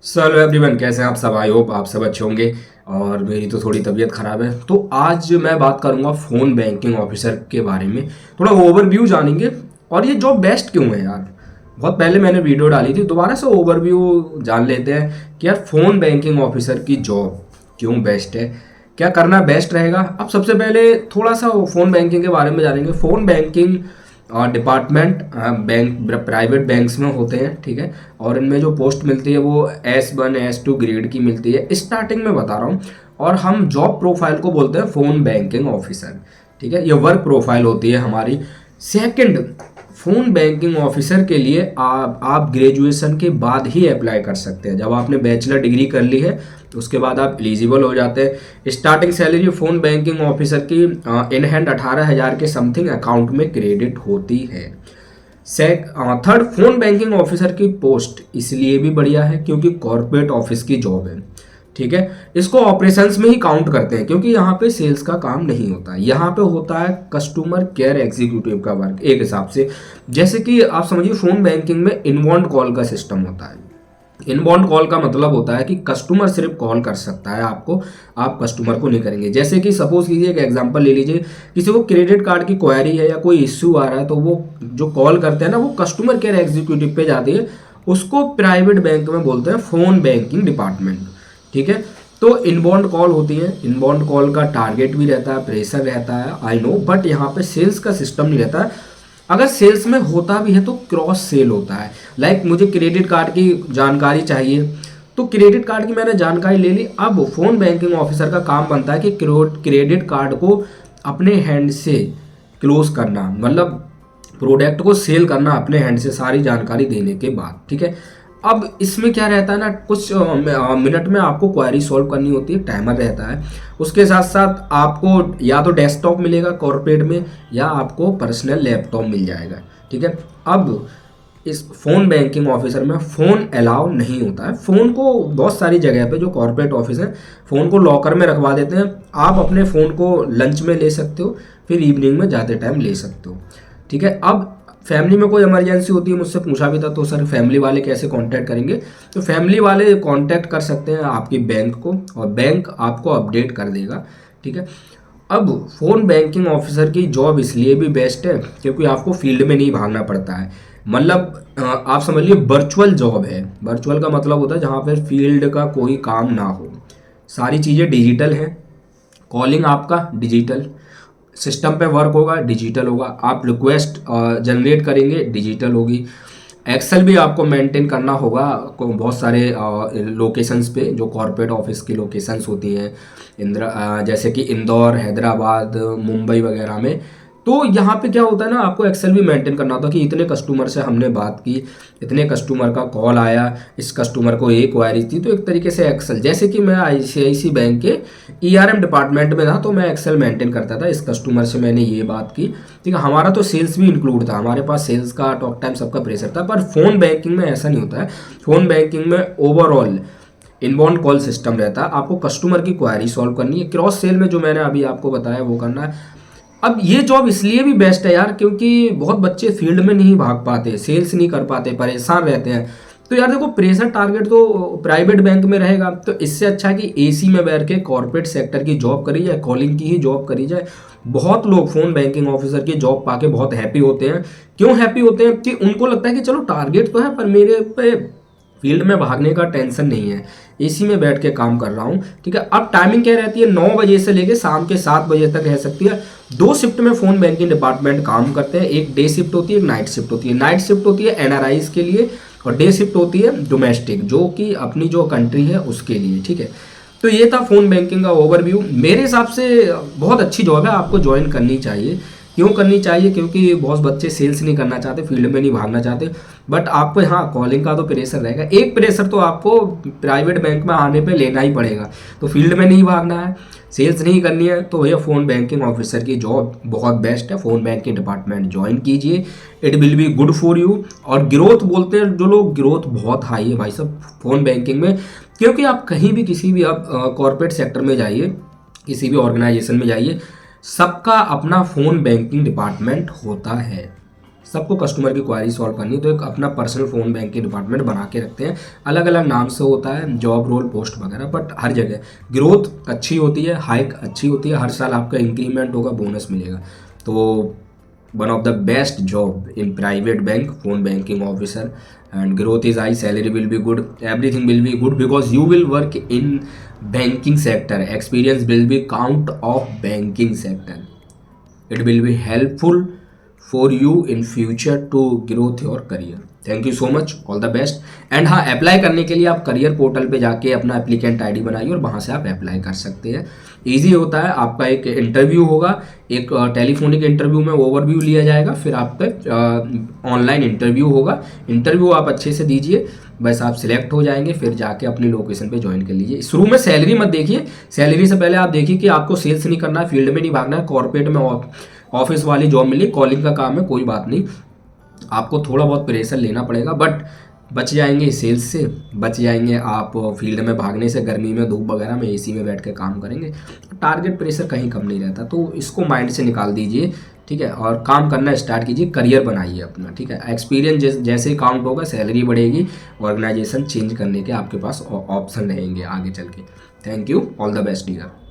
Hello everyone, कैसे हैं आप सब। आई होप आप सब अच्छे होंगे। और मेरी तो थोड़ी तबीयत ख़राब है, तो आज मैं बात करूंगा फ़ोन बैंकिंग ऑफिसर के बारे में। थोड़ा ओवरव्यू जानेंगे। और ये जॉब बेस्ट क्यों है यार। बहुत पहले मैंने वीडियो डाली थी, दोबारा से ओवरव्यू जान लेते हैं कि यार फ़ोन बैंकिंग ऑफिसर की जॉब क्यों बेस्ट है, क्या करना बेस्ट रहेगा। अब सबसे पहले थोड़ा सा फ़ोन बैंकिंग के बारे में जानेंगे। Phone banking department bank private banks में होते हैं, ठीक है। और इनमें जो पोस्ट मिलती है वो S1 S2 ग्रेड की मिलती है, स्टार्टिंग में बता रहा हूँ। और हम जॉब प्रोफाइल को बोलते हैं फ़ोन बैंकिंग ऑफिसर, ठीक है। ये वर्क प्रोफाइल होती है हमारी। सेकंड, फ़ोन बैंकिंग ऑफिसर के लिए आप ग्रेजुएशन के बाद ही अप्लाई कर सकते हैं। जब आपने बैचलर डिग्री कर ली है तो उसके बाद आप एलिजिबल हो जाते हैं। Starting salary phone banking officer की इन हैंड 18,000 के समथिंग अकाउंट में क्रेडिट होती है। थर्ड, फोन बैंकिंग ऑफिसर की पोस्ट इसलिए भी बढ़िया है क्योंकि कॉर्पोरेट ऑफिस की जॉब है, ठीक है। इसको ऑपरेशंस में ही काउंट करते हैं क्योंकि यहाँ पे सेल्स का काम नहीं होता, यहाँ पे होता है कस्टमर केयर एग्जीक्यूटिव का वर्क एक हिसाब से। जैसे कि आप समझिए फोन बैंकिंग में इनबाउंड कॉल का सिस्टम होता है। इनबाउंड कॉल का मतलब होता है कि कस्टमर सिर्फ कॉल कर सकता है आपको, आप कस्टमर को नहीं करेंगे। जैसे कि सपोज कीजिए, एक एग्जांपल ले लीजिए, किसी को क्रेडिट कार्ड की क्वेरी है या कोई इश्यू आ रहा है, तो वो जो कॉल करते हैं ना, वो कस्टमर केयर एग्जीक्यूटिव पे जाती है। उसको प्राइवेट बैंक में बोलते हैं फोन बैंकिंग डिपार्टमेंट, ठीक है। तो इनबाउंड कॉल होती है, इनबाउंड कॉल का टारगेट भी रहता है, प्रेशर रहता है, आई नो, बट यहाँ पे सेल्स का सिस्टम नहीं रहता है। अगर सेल्स में होता भी है तो क्रॉस सेल होता है। लाइक मुझे क्रेडिट कार्ड की जानकारी चाहिए, तो क्रेडिट कार्ड की मैंने जानकारी ले ली। अब फोन बैंकिंग ऑफिसर का काम बनता है कि क्रेडिट कार्ड को अपने हैंड से क्लोज करना, मतलब प्रोडक्ट को सेल करना अपने हैंड से, सारी जानकारी देने के बाद, ठीक है। अब इसमें क्या रहता है ना, कुछ मिनट में आपको क्वेरी सॉल्व करनी होती है, टाइमर रहता है। उसके साथ साथ आपको या तो डेस्कटॉप मिलेगा कॉर्पोरेट में, या आपको पर्सनल लैपटॉप मिल जाएगा, ठीक है। अब इस फोन बैंकिंग ऑफिसर में फ़ोन अलाउ नहीं होता है। फ़ोन को बहुत सारी जगह पे जो कॉर्पोरेट ऑफिस है, फ़ोन को लॉकर में रखवा देते हैं। आप अपने फ़ोन को लंच में ले सकते हो, फिर इवनिंग में जाते टाइम ले सकते हो, ठीक है। अब फैमिली में कोई इमरजेंसी होती है, मुझसे पूछा भी था, तो सर फैमिली वाले कैसे कांटेक्ट करेंगे। तो फैमिली वाले कांटेक्ट कर सकते हैं आपकी बैंक को, और बैंक आपको अपडेट कर देगा, ठीक है। अब फोन बैंकिंग ऑफिसर की जॉब इसलिए भी बेस्ट है क्योंकि आपको फील्ड में नहीं भागना पड़ता है। मतलब आप समझ लीजिए वर्चुअल जॉब है। वर्चुअल का मतलब होता है जहाँ पर फील्ड का कोई काम ना हो, सारी चीज़ें डिजिटल हैं। कॉलिंग आपका डिजिटल, सिस्टम पे वर्क होगा डिजिटल होगा, आप रिक्वेस्ट जनरेट करेंगे डिजिटल होगी। एक्सेल भी आपको मेंटेन करना होगा बहुत सारे लोकेशंस पे, जो कॉर्पोरेट ऑफिस की लोकेशंस होती हैं, जैसे कि इंदौर, हैदराबाद, मुंबई वगैरह में। तो यहाँ पे क्या होता है ना, आपको एक्सेल भी मेंटेन करना होता है कि इतने कस्टमर से हमने बात की, इतने कस्टमर का कॉल आया, इस कस्टमर को एक क्वारी थी। तो एक तरीके से एक्सेल, जैसे कि मैं ICICI बैंक के ERM डिपार्टमेंट में था, तो मैं एक्सेल मेंटेन करता था, इस कस्टमर से मैंने ये बात की, ठीक है। हमारा तो सेल्स भी इंक्लूड था, हमारे पास सेल्स का टॉक टाइम सबका प्रेशर था। पर फोन बैंकिंग में ऐसा नहीं होता है। फोन बैंकिंग में ओवरऑल इनबाउंड कॉल सिस्टम रहता है, आपको कस्टमर की क्वारी सॉल्व करनी है। क्रॉस सेल में जो मैंने अभी आपको बताया वो करना है। अब ये जॉब इसलिए भी बेस्ट है यार क्योंकि बहुत बच्चे फील्ड में नहीं भाग पाते, सेल्स नहीं कर पाते, परेशान रहते हैं। तो यार देखो, प्रेशर टारगेट तो प्राइवेट बैंक में रहेगा, तो इससे अच्छा है कि AC में बैठ के कॉर्पोरेट सेक्टर की जॉब करी जाए, कॉलिंग की ही जॉब करी जाए। बहुत लोग फोन बैंकिंग ऑफिसर की जॉब पाके बहुत हैप्पी होते हैं। क्यों हैप्पी होते हैं कि उनको लगता है कि चलो टारगेट तो है पर मेरे पे फील्ड में भागने का टेंशन नहीं है, AC में बैठ के काम कर रहा हूँ, ठीक है। अब टाइमिंग क्या रहती है, 9 बजे से लेके शाम के 7 बजे तक रह सकती है। 2 शिफ्ट में फोन बैंकिंग डिपार्टमेंट काम करते हैं, एक डे शिफ्ट होती है, एक नाइट शिफ्ट होती है। नाइट शिफ्ट होती है NRIs के लिए, और डे शिफ्ट होती है डोमेस्टिक, जो कि अपनी जो कंट्री है उसके लिए, ठीक है। तो ये था फोन बैंकिंग का ओवरव्यू। मेरे हिसाब से बहुत अच्छी जॉब है, आपको ज्वाइन करनी चाहिए। क्यों करनी चाहिए, क्योंकि बहुत बच्चे सेल्स नहीं करना चाहते, फील्ड में नहीं भागना चाहते। बट आपको हाँ कॉलिंग का तो प्रेशर रहेगा, एक प्रेशर तो आपको प्राइवेट बैंक में आने पे लेना ही पड़ेगा। तो फील्ड में नहीं भागना है, सेल्स नहीं करनी है, तो ये फ़ोन बैंकिंग ऑफिसर की जॉब बहुत बेस्ट है। फ़ोन बैंकिंग डिपार्टमेंट ज्वाइन कीजिए, it will be good for you. और ग्रोथ बोलते हैं जो लोग, ग्रोथ बहुत हाई है भाई साहब फ़ोन बैंकिंग में। क्योंकि आप कहीं भी किसी भी आप कॉर्पोरेट सेक्टर में जाइए, किसी भी ऑर्गेनाइजेशन में जाइए, सबका अपना फ़ोन बैंकिंग डिपार्टमेंट होता है। सबको कस्टमर की क्वारी सॉल्व करनी है, तो एक अपना पर्सनल फ़ोन बैंकिंग डिपार्टमेंट बना के रखते हैं। अलग अलग नाम से होता है, जॉब रोल पोस्ट वगैरह, बट हर जगह ग्रोथ अच्छी होती है, हाइक अच्छी होती है, हर साल आपका इंक्रीमेंट होगा, बोनस मिलेगा। तो one of the best job in private bank, phone banking officer, and growth is high, salary will be good, everything will be good because you will work in banking sector, experience will be count of banking sector, it will be helpful for you in future to growth your career। Thank you so much, all the best. And हाँ, apply करने के लिए आप career portal पे जाके अपना applicant ID बनाइए और वहाँ से आप अप्लाई कर सकते हैं। इजी होता है। आपका एक इंटरव्यू होगा, एक टेलीफोनिक इंटरव्यू में ओवरव्यू लिया जाएगा, फिर आपका ऑनलाइन इंटरव्यू होगा। इंटरव्यू आप अच्छे से दीजिए, बस आप सिलेक्ट हो जाएंगे, फिर जाके अपनी लोकेशन पे ज्वाइन कर लीजिए। शुरू में सैलरी मत देखिए, सैलरी से पहले आप देखिए कि आपको सेल्स नहीं करना है, फील्ड में नहीं भागना है, कॉर्पोरेट में ऑफिस वाली जॉब मिली, कॉलिंग का काम है, कोई बात नहीं, आपको थोड़ा बहुत प्रेशर लेना पड़ेगा, बट बच जाएंगे सेल्स से, बच जाएंगे आप फील्ड में भागने से, गर्मी में धूप वगैरह में एसी में बैठ के काम करेंगे, टारगेट प्रेशर कहीं कम नहीं रहता। तो इसको माइंड से निकाल दीजिए, ठीक है, और काम करना स्टार्ट कीजिए, करियर बनाइए अपना, ठीक है। एक्सपीरियंस जैसे ही काउंट होगा, सैलरी बढ़ेगी, ऑर्गेनाइजेशन चेंज करने के आपके पास ऑप्शन रहेंगे आगे चल के। Thank you, all the best dear.